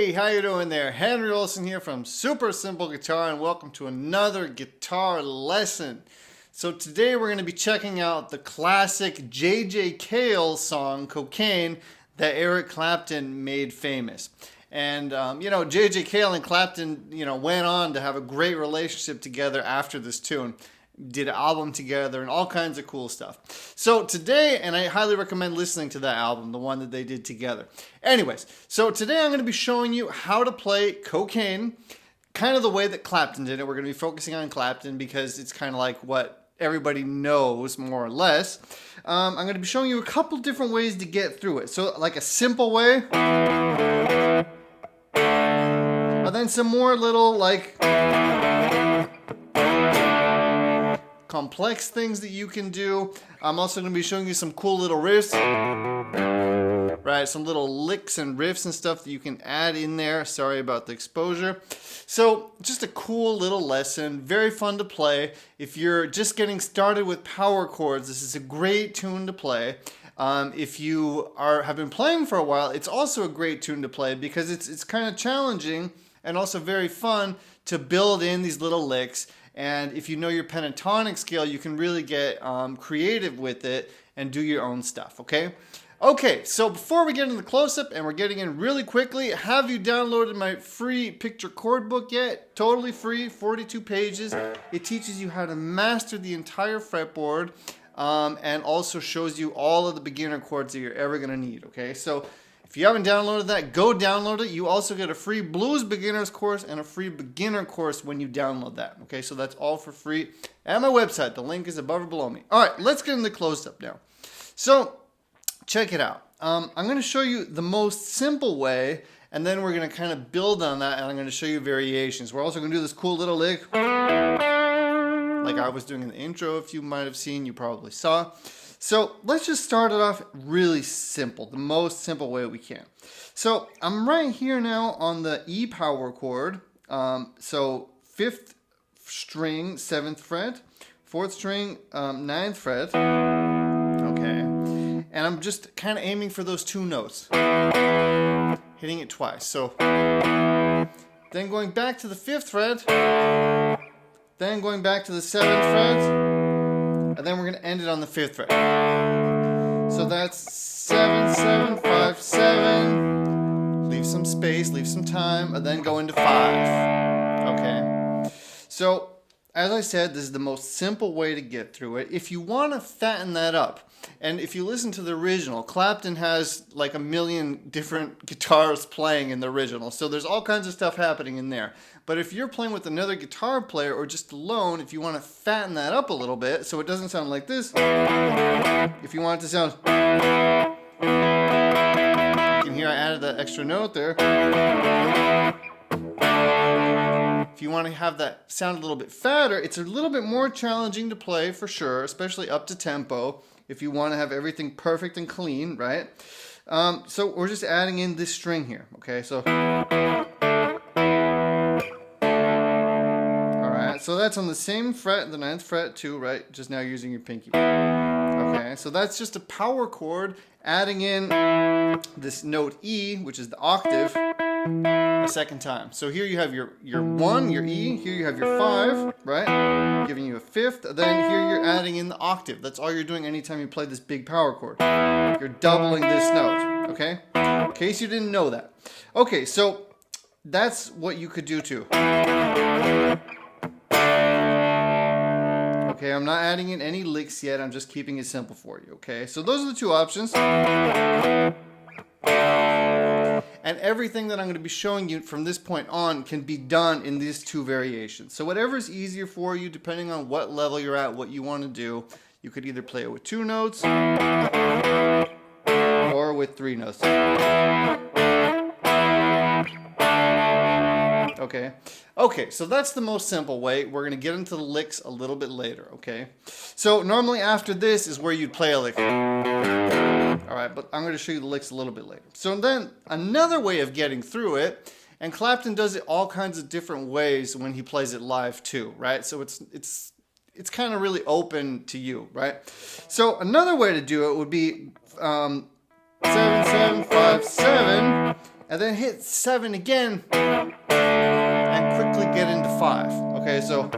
Hey, how you doing there? Henry Olson here from Super Simple Guitar, and welcome to another guitar lesson. So today we're going to be checking out the classic J.J. Cale song, Cocaine, that Eric Clapton made famous. And, J.J. Cale and Clapton, went on to have a great relationship together after this tune. Did an album together and all kinds of cool stuff. So today, and I highly recommend listening to that album, the one that they did together. Anyways, so today I'm going to be showing you how to play Cocaine, kind of the way that Clapton did it. We're going to be focusing on Clapton because it's kind of like what everybody knows, more or less. I'm going to be showing you a couple different ways to get through it. So like a simple way, and then some more little like complex things that you can do. I'm also going to be showing you some cool little riffs, right? Some little licks and riffs and stuff that you can add in there. Sorry about the exposure. So just a cool little lesson, very fun to play. If you're just getting started with power chords, this is a great tune to play. If you have been playing for a while, it's also a great tune to play because it's kind of challenging and also very fun to build in these little licks. And if you know your pentatonic scale, you can really get creative with it and do your own stuff, okay? Okay, so before we get into the close-up, and we're getting in really quickly, have you downloaded my free picture chord book yet? Totally free, 42 pages. It teaches you how to master the entire fretboard and also shows you all of the beginner chords that you're ever going to need, okay? So if you haven't downloaded that, go download it. You also get a free blues beginners course and a free beginner course when you download that. Okay, so that's all for free at my website. The link is above or below me. All right, let's get into the close-up now. So check it out. I'm going to show you the most simple way, and then we're going to kind of build on that, and I'm going to show you variations. We're also going to do this cool little lick, like I was doing in the intro. If you might have seen, you probably saw. So let's just start it off really simple, the most simple way we can. So I'm right here now on the E power chord. So 5th string, 7th fret, 4th string, 9th fret. Okay. And I'm just kind of aiming for those two notes, hitting it twice. So then going back to the 5th fret, then going back to the 7th fret, and then we're going to end it on the 5th fret. So that's 7, 7, 5, 7. Leave some space, leave some time, and then go into 5. Okay. So, as I said, this is the most simple way to get through it. If you want to fatten that up, and if you listen to the original, Clapton has like a million different guitars playing in the original. So there's all kinds of stuff happening in there. But if you're playing with another guitar player or just alone, if you want to fatten that up a little bit so it doesn't sound like this, if you want it to sound, you can hear I added that extra note there. If you want to have that sound a little bit fatter, it's a little bit more challenging to play for sure, especially up to tempo, if you want to have everything perfect and clean, right? So we're just adding in this string here, okay? So, alright, so that's on the same fret, the 9th fret too, right? Just now using your pinky. Okay, so that's just a power chord, adding in this note E, which is the octave, a second time. So here you have your 1, your E, here you have your 5, right? Giving you a 5th, then here you're adding in the octave. That's all you're doing anytime you play this big power chord. You're doubling this note, okay? In case you didn't know that. Okay, so that's what you could do too. Okay, I'm not adding in any licks yet, I'm just keeping it simple for you, okay? So those are the two options. And everything that I'm going to be showing you from this point on can be done in these two variations. So whatever is easier for you, depending on what level you're at, what you want to do, you could either play it with 2 notes or with 3 notes. Okay. Okay, so that's the most simple way. We're going to get into the licks a little bit later, okay? So normally after this is where you'd play a lick. Alright, but I'm going to show you the licks a little bit later. So then another way of getting through it, and Clapton does it all kinds of different ways when he plays it live too, right? So it's kind of really open to you, right? So another way to do it would be 7, 7, 5, 7, and and then hit 7 again, and quickly get into 5. Okay, so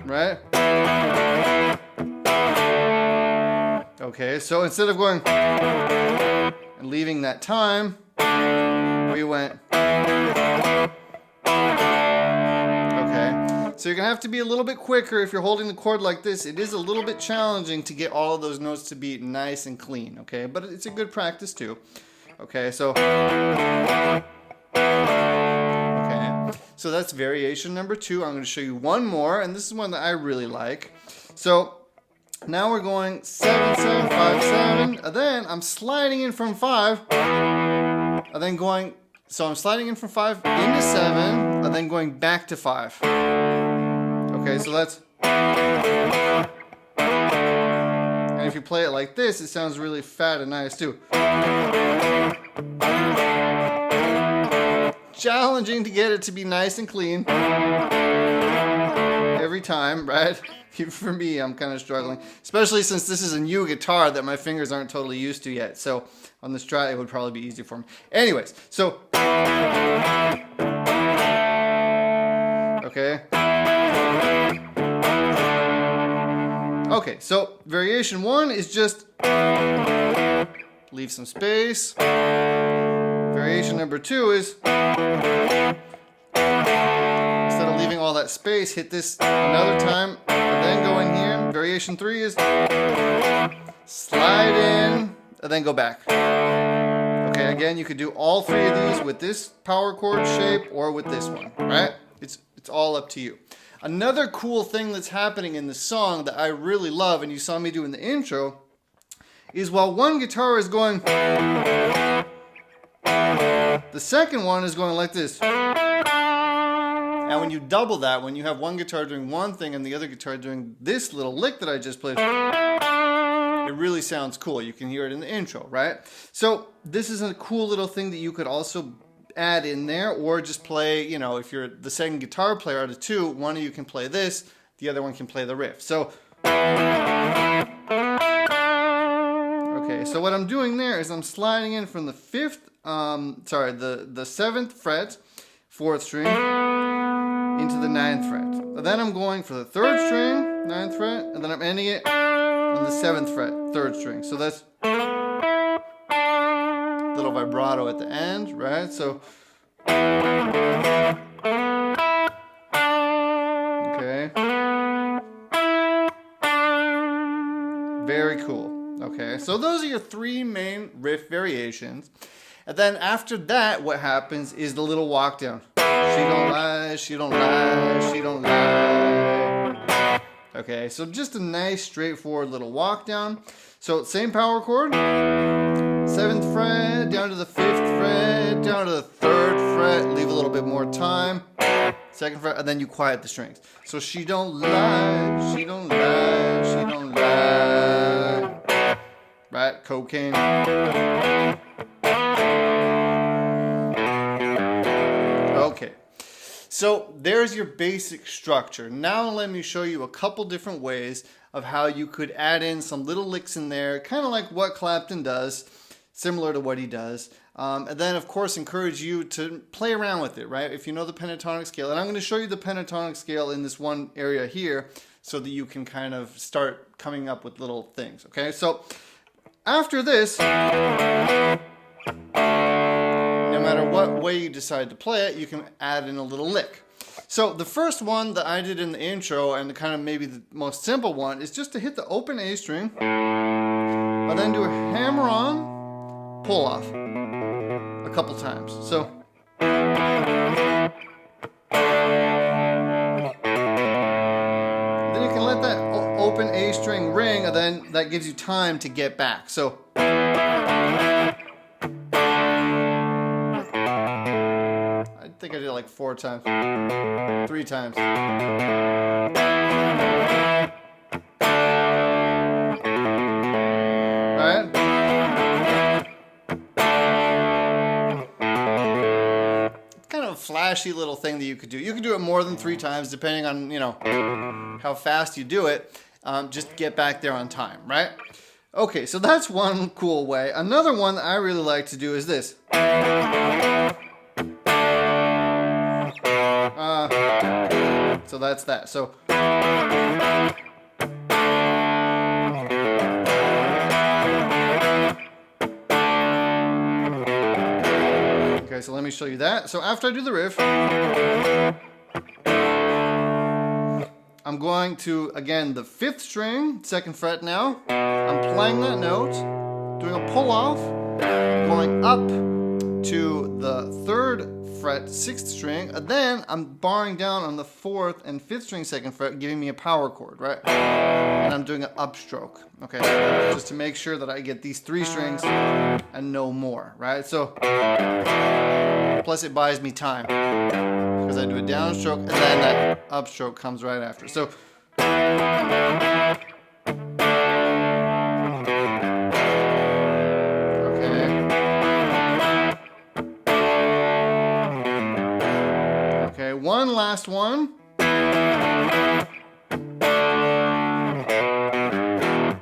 right? Okay, so instead of going and leaving that time, we went. Okay, so you're gonna have to be a little bit quicker if you're holding the chord like this. It is a little bit challenging to get all of those notes to be nice and clean, okay? But it's a good practice too. Okay, so so that's variation number 2. I'm going to show you one more, and this is one that I really like. So now we're going 7, 7, 5, 7, and then I'm sliding in from 5, and then going, so I'm sliding in from 5 into 7, and then going back to 5. Okay, so that's, and if you play it like this, it sounds really fat and nice too. Challenging to get it to be nice and clean every time, right? Even for me, I'm kind of struggling, especially since this is a new guitar that my fingers aren't totally used to yet. So on the Strat, it would probably be easier for me. Anyways, so okay. Okay, so variation 1 is just leave some space. Variation number 2 is, instead of leaving all that space, hit this another time, and then go in here. Variation 3 is slide in, and then go back. Okay, again, you could do all 3 of these with this power chord shape or with this one, right? It's all up to you. Another cool thing that's happening in the song that I really love, and you saw me do in the intro, is while one guitar is going, the second one is going like this. And when you double that, when you have one guitar doing one thing and the other guitar doing this little lick that I just played, it really sounds cool. You can hear it in the intro, right? So this is a cool little thing that you could also add in there, or just play, you know, if you're the second guitar player out of 2, one of you can play this, the other one can play the riff. So okay, so what I'm doing there is I'm sliding in from the 5th, the 7th fret, 4th string, into the 9th fret. And then I'm going for the 3rd string, 9th fret, and then I'm ending it on the 7th fret, 3rd string. So that's a little vibrato at the end, right? So, okay. Very cool. Okay, so those are your 3 main riff variations. And then after that, what happens is the little walk down. She don't lie, she don't lie, she don't lie. Okay, so just a nice straightforward little walk down. So same power chord, 7th fret, down to the 5th fret, down to the 3rd fret, leave a little bit more time, 2nd fret, and then you quiet the strings. So she don't lie, she don't lie, she don't lie. Right, cocaine. Okay, so there's your basic structure. Now let me show you a couple different ways of how you could add in some little licks in there, kind of like what Clapton does, similar to what he does. And then, of course, encourage you to play around with it, right? If you know the pentatonic scale, and I'm going to show you the pentatonic scale in this one area here so that you can kind of start coming up with little things, okay? So after this, no matter what way you decide to play it, you can add in a little lick. So the first one that I did in the intro, and kind of maybe the most simple one, is just to hit the open A string, and then do a hammer-on, pull-off a couple times. So then you can let that open A string ring, and then that gives you time to get back. So I think I did it like 4 times, 3 times. Right? It's kind of a flashy little thing that you could do. You could do it more than 3 times, depending on, you know, how fast you do it. Just get back there on time, right? Okay, so that's one cool way. Another one that I really like to do is this. So that's that. So okay, so let me show you that. So after I do the riff, I'm going to, again, the 5th string, 2nd fret now. I'm playing that note, doing a pull off, going up to the 3rd fret, 6th string, and then I'm barring down on the 4th and 5th string, 2nd fret, giving me a power chord, right? And I'm doing an upstroke, okay? Just to make sure that I get these 3 strings and no more, right? So, plus it buys me time, because I do a downstroke and then that upstroke comes right after. So, one last one.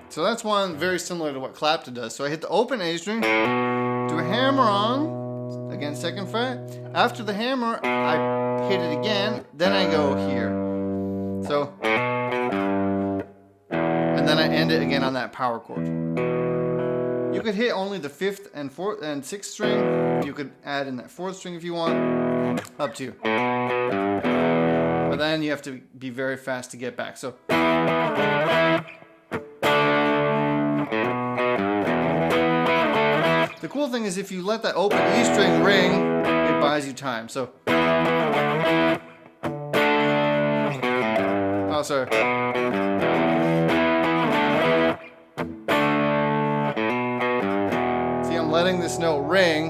So that's one very similar to what Clapton does. So I hit the open A string, do a hammer on, again 2nd fret. After the hammer, I hit it again, then I go here. So, and then I end it again on that power chord. You could hit only the 5th and 4th and 6th string. You could add in that 4th string if you want. Up to you. But then you have to be very fast to get back. So the cool thing is if you let that open E string ring, it buys you time. So oh, sorry. See, I'm letting this note ring.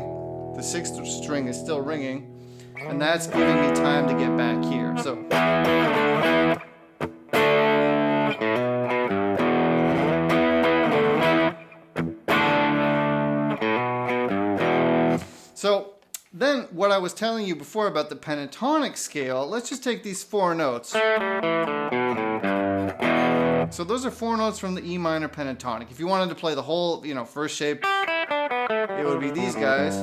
The 6th string is still ringing. And that's giving me time to get back here. So then what I was telling you before about the pentatonic scale, let's just take these 4 notes. So those are 4 notes from the E minor pentatonic. If you wanted to play the whole, first shape, it would be these guys.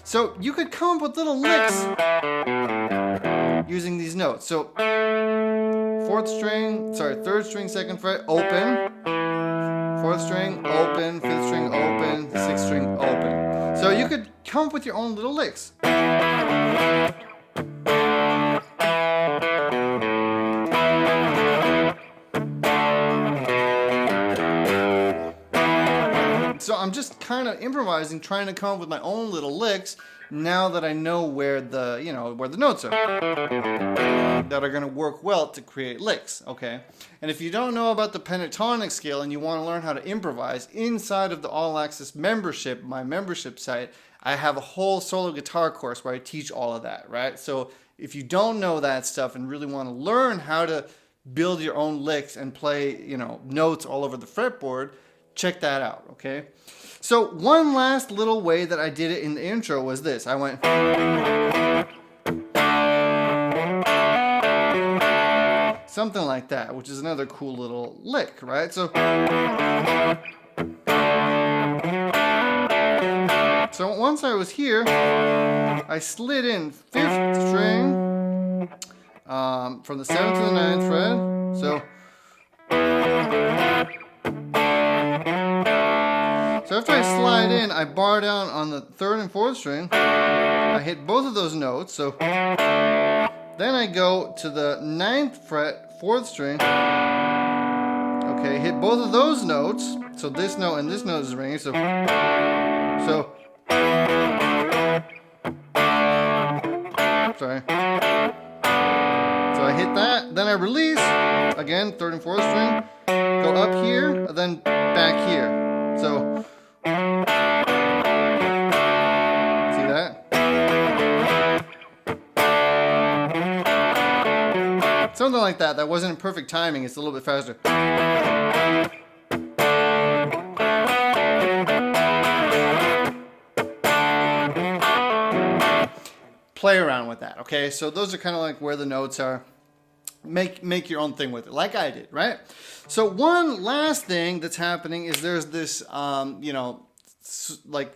So you could come up with little licks using these notes. So 3rd string, 2nd fret, open. 4th string, open. 5th string, open. 6th string, open. So you could come up with your own little licks. So I'm just kind of improvising, trying to come up with my own little licks now that I know where the, where the notes are that are going to work well to create licks, okay? And if you don't know about the pentatonic scale and you want to learn how to improvise, inside of the All Access membership, my membership site, I have a whole solo guitar course where I teach all of that, right? So if you don't know that stuff and really want to learn how to build your own licks and play, notes all over the fretboard, check that out, okay? So one last little way that I did it in the intro was this. I went something like that, which is another cool little lick, right? So once I was here, I slid in 5th string from the 7th to the 9th fret. So after I slide in, I bar down on the 3rd and 4th string. I hit both of those notes. So then I go to the 9th fret, 4th string. Okay, hit both of those notes. So this note and this note is ringing. So sorry. So I hit that, then I release, again, 3rd and 4th string, go up here, then back here. So, see that? Something like that. That wasn't perfect timing, it's a little bit faster. Play around with that, okay? So those are kind of like where the notes are. make your own thing with it, like I did, right? So one last thing that's happening is there's this, you know, like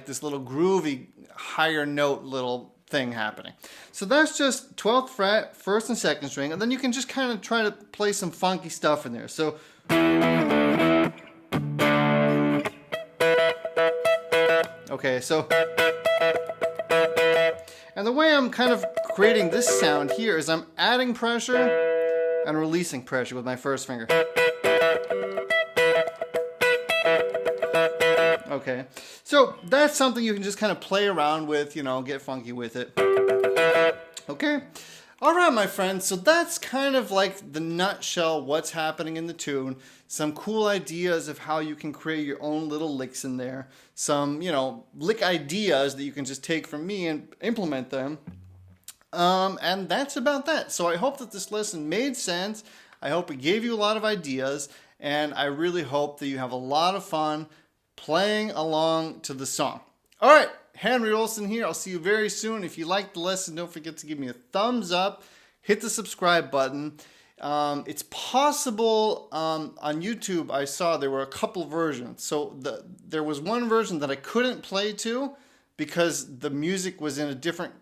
this little groovy higher note little thing happening. So that's just 12th fret, 1st and 2nd string, and then you can just kind of try to play some funky stuff in there. So okay, so, and the way I'm kind of creating this sound here is I'm adding pressure and releasing pressure with my first finger. Okay, so that's something you can just kind of play around with, you know, get funky with it. Okay, all right, my friends, so that's kind of like the nutshell what's happening in the tune. Some cool ideas of how you can create your own little licks in there. Some, you know, lick ideas that you can just take from me and implement them. And that's about that. So I hope that this lesson made sense. I hope it gave you a lot of ideas. And I really hope that you have a lot of fun playing along to the song. All right, Henry Olsen here. I'll see you very soon. If you liked the lesson, don't forget to give me a thumbs up. Hit the subscribe button. It's possible on YouTube I saw there were a couple versions. So there was one version that I couldn't play to because the music was in a different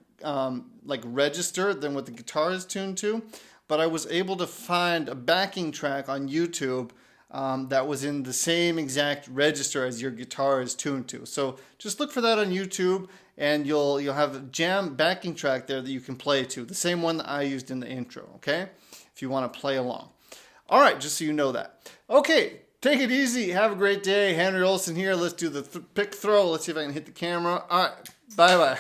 like register than what the guitar is tuned to. But I was able to find a backing track on YouTube that was in the same exact register as your guitar is tuned to. So just look for that on YouTube, and you'll have a jam backing track there that you can play to, the same one that I used in the intro, okay? If you want to play along. All right, just so you know that. Okay, take it easy. Have a great day. Henry Olsen here. Let's do the pick throw. Let's see if I can hit the camera. All right, bye-bye.